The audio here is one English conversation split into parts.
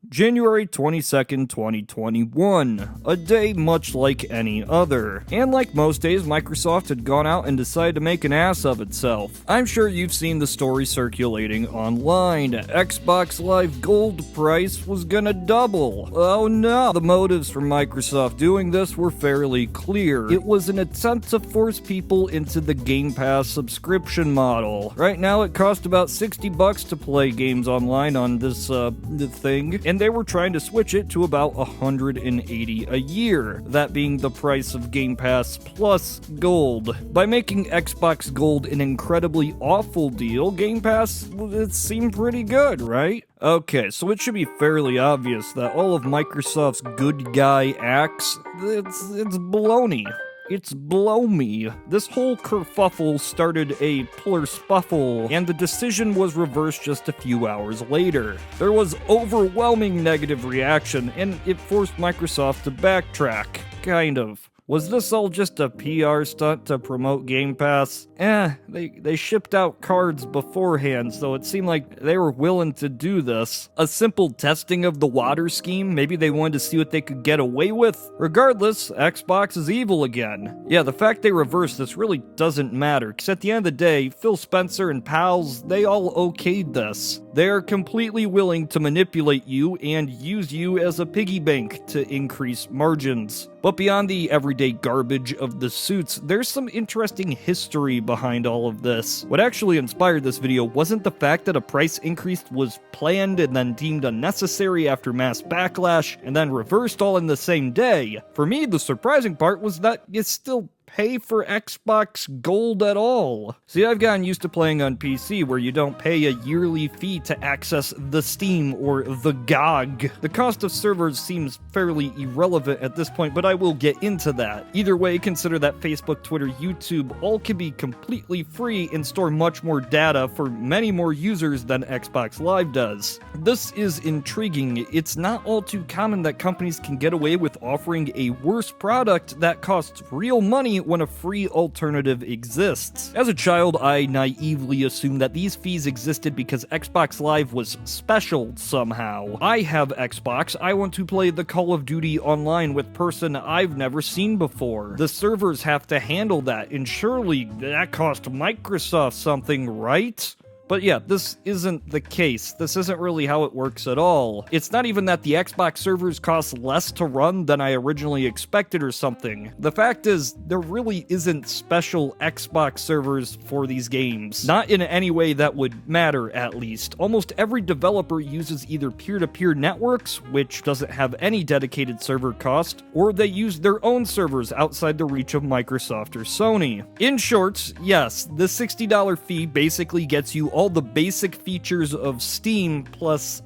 January 22nd, 2021, a day much like any other. And like most days, Microsoft had gone out and decided to make an ass of itself. I'm sure you've seen the story circulating online. Xbox Live Gold price was gonna double. Oh no! The motives for Microsoft doing this were fairly clear. It was an attempt to force people into the Game Pass subscription model. Right now it costs about $60 to play games online on this thing, and they were trying to switch it to about $180 a year, that being the price of Game Pass plus Gold. By making Xbox Gold an incredibly awful deal, Game Pass, it seemed pretty good, right? Okay, so it should be fairly obvious that all of Microsoft's good guy acts, it's baloney. It's blow me. This whole kerfuffle started a plurspuffle, and the decision was reversed just a few hours later. There was overwhelming negative reaction, and it forced Microsoft to backtrack. Kind of. Was this all just a PR stunt to promote Game Pass? They shipped out cards beforehand, so it seemed like they were willing to do this. A simple testing of the water scheme? Maybe they wanted to see what they could get away with? Regardless, Xbox is evil again. Yeah, the fact they reversed this really doesn't matter, because at the end of the day, Phil Spencer and pals, they all okayed this. They are completely willing to manipulate you and use you as a piggy bank to increase margins. But beyond the everyday garbage of the suits, there's some interesting history behind all of this. What actually inspired this video wasn't the fact that a price increase was planned and then deemed unnecessary after mass backlash, and then reversed all in the same day. For me, the surprising part was that you still pay for Xbox Gold at all. See, I've gotten used to playing on PC where you don't pay a yearly fee to access the Steam or the GOG. The cost of servers seems fairly irrelevant at this point, but I will get into that. Either way, consider that Facebook, Twitter, YouTube all can be completely free and store much more data for many more users than Xbox Live does. This is intriguing. It's not all too common that companies can get away with offering a worse product that costs real money when a free alternative exists. As a child, I naively assumed that these fees existed because Xbox Live was special somehow. I have Xbox, I want to play the Call of Duty online with person I've never seen before. The servers have to handle that, and surely that cost Microsoft something, right? But yeah, this isn't the case. This isn't really how it works at all. It's not even that the Xbox servers cost less to run than I originally expected or something. The fact is, there really isn't special Xbox servers for these games. Not in any way that would matter, at least. Almost every developer uses either peer-to-peer networks, which doesn't have any dedicated server cost, or they use their own servers outside the reach of Microsoft or Sony. In short, yes, the $60 fee basically gets you all the basic features of Steam plus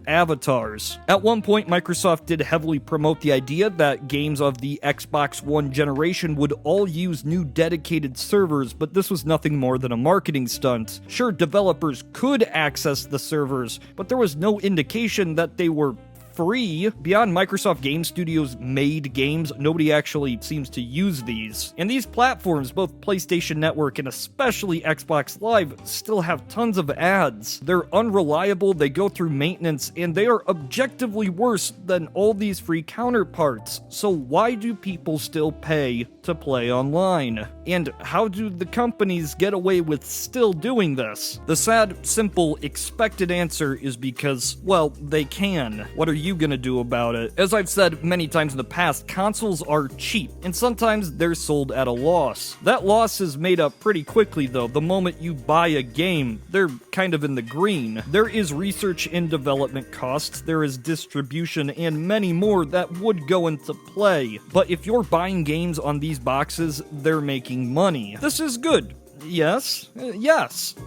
avatars. At one point, Microsoft did heavily promote the idea that games of the Xbox One generation would all use new dedicated servers, but this was nothing more than a marketing stunt. Sure, developers could access the servers, but there was no indication that they were free. Beyond Microsoft Game Studios made games, nobody actually seems to use these. And these platforms, both PlayStation Network and especially Xbox Live, still have tons of ads. They're unreliable, they go through maintenance, and they are objectively worse than all these free counterparts. So why do people still pay to play online? And how do the companies get away with still doing this? The sad, simple, expected answer is because, well, they can. What are you gonna do about it? As I've said many times in the past, consoles are cheap, and sometimes they're sold at a loss. That loss is made up pretty quickly though. The moment you buy a game, they're kind of in the green. There is research and development costs, there is distribution, and many more that would go into play. But if you're buying games on these boxes, they're making money. This is good. Yes.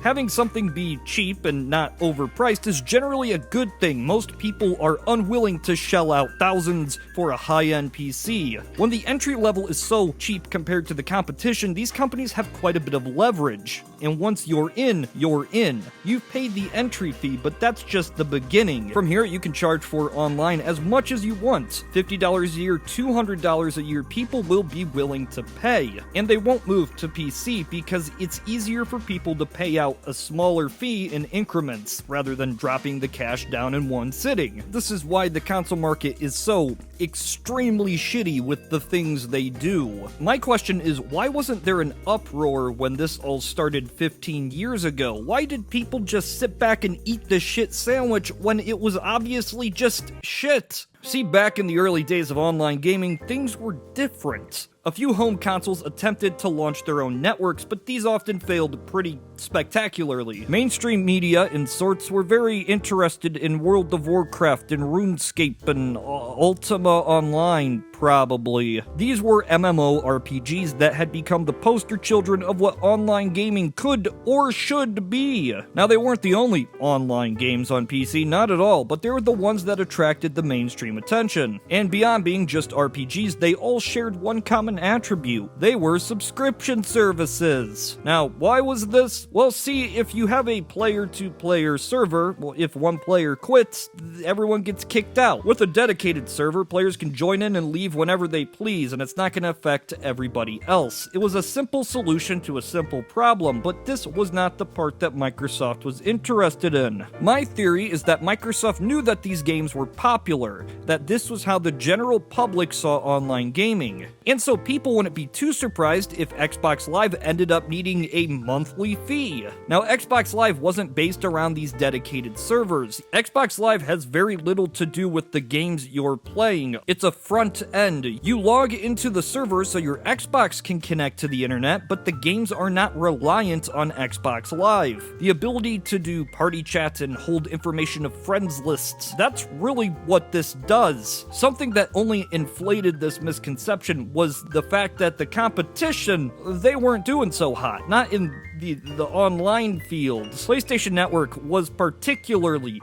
Having something be cheap and not overpriced is generally a good thing. Most people are unwilling to shell out thousands for a high-end PC. When the entry level is so cheap compared to the competition, these companies have quite a bit of leverage. And once you're in, you're in. You've paid the entry fee, but that's just the beginning. From here, you can charge for online as much as you want. $50 a year, $200 a year, people will be willing to pay. And they won't move to PC because it's easier for people to pay out a smaller fee in increments rather than dropping the cash down in one sitting. This is why the console market is so extremely shitty with the things they do. My question is, why wasn't there an uproar when this all started 15 years ago? Why did people just sit back and eat the shit sandwich when it was obviously just shit? See, back in the early days of online gaming, things were different. A few home consoles attempted to launch their own networks, but these often failed pretty spectacularly. Mainstream media and sorts were very interested in World of Warcraft and RuneScape and Ultima Online, probably. These were MMORPGs that had become the poster children of what online gaming could or should be. Now, they weren't the only online games on PC, not at all, but they were the ones that attracted the mainstream attention. And beyond being just RPGs, they all shared one common attribute. They were subscription services. Now, why was this? Well, see, if you have a player-to-player server, well, if one player quits, everyone gets kicked out. With a dedicated server, players can join in and leave whenever they please, and it's not going to affect everybody else. It was a simple solution to a simple problem, but this was not the part that Microsoft was interested in. My theory is that Microsoft knew that these games were popular, that this was how the general public saw online gaming. And so people wouldn't be too surprised if Xbox Live ended up needing a monthly fee. Now, Xbox Live wasn't based around these dedicated servers. Xbox Live has very little to do with the games you're playing. It's a front end. You log into the server so your Xbox can connect to the internet, but the games are not reliant on Xbox Live. The ability to do party chats and hold information of friends lists, that's really what this does. Something that only inflated this misconception was the fact that the competition, they weren't doing so hot. Not in the online field. PlayStation Network was particularly,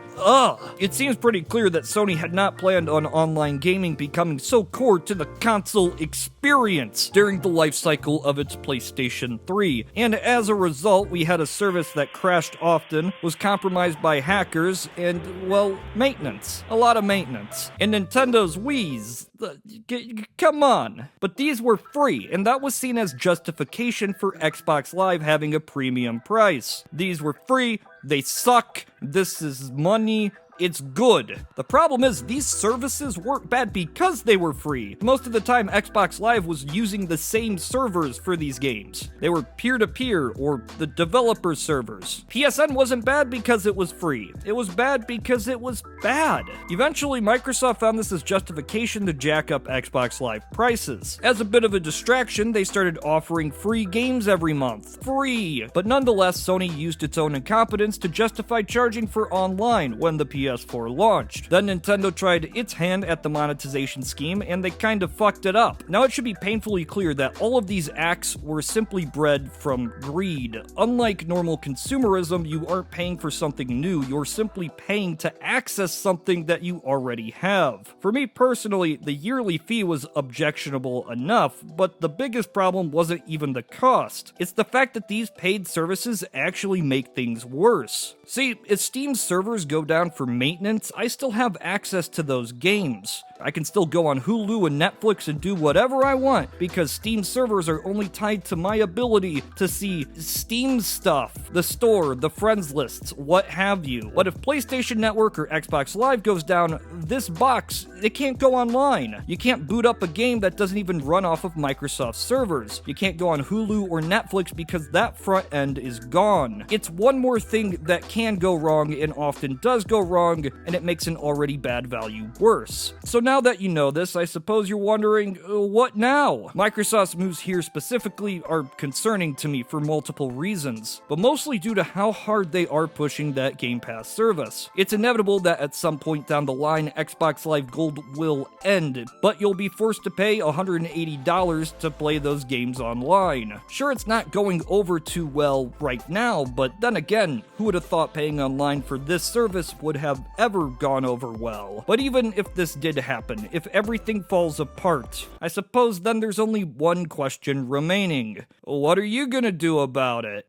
it seems pretty clear that Sony had not planned on online gaming becoming so core to the console experience during the life cycle of its PlayStation 3. And as a result, we had a service that crashed often, was compromised by hackers, and, well, maintenance. A lot of maintenance. And Nintendo's Wii's, come on. But these were free, and that was seen as justification for Xbox Live having a premium price. These were free, they suck, this is money, it's good. The problem is, these services weren't bad because they were free. Most of the time, Xbox Live was using the same servers for these games. They were peer-to-peer, or the developer servers. PSN wasn't bad because it was free. It was bad because it was bad. Eventually, Microsoft found this as justification to jack up Xbox Live prices. As a bit of a distraction, they started offering free games every month. Free! But nonetheless, Sony used its own incompetence to justify charging for online when the PS4 launched. Then Nintendo tried its hand at the monetization scheme, and they kind of fucked it up. Now it should be painfully clear that all of these acts were simply bred from greed. Unlike normal consumerism, you aren't paying for something new, you're simply paying to access something that you already have. For me personally, the yearly fee was objectionable enough, but the biggest problem wasn't even the cost. It's the fact that these paid services actually make things worse. See, if Steam's servers go down for maintenance, I still have access to those games. I can still go on Hulu and Netflix and do whatever I want because Steam servers are only tied to my ability to see Steam stuff, the store, the friends lists, what have you. But if PlayStation Network or Xbox Live goes down, this box, it can't go online. You can't boot up a game that doesn't even run off of Microsoft servers. You can't go on Hulu or Netflix because that front end is gone. It's one more thing that can go wrong and often does go wrong, and it makes an already bad value worse. So now that you know this, I suppose you're wondering, what now? Microsoft's moves here specifically are concerning to me for multiple reasons, but mostly due to how hard they are pushing that Game Pass service. It's inevitable that at some point down the line, Xbox Live Gold will end, but you'll be forced to pay $180 to play those games online. Sure, it's not going over too well right now, but then again, who would have thought paying online for this service would have ever gone over well? But even if this did happen, if everything falls apart, I suppose then there's only one question remaining. What are you gonna do about it?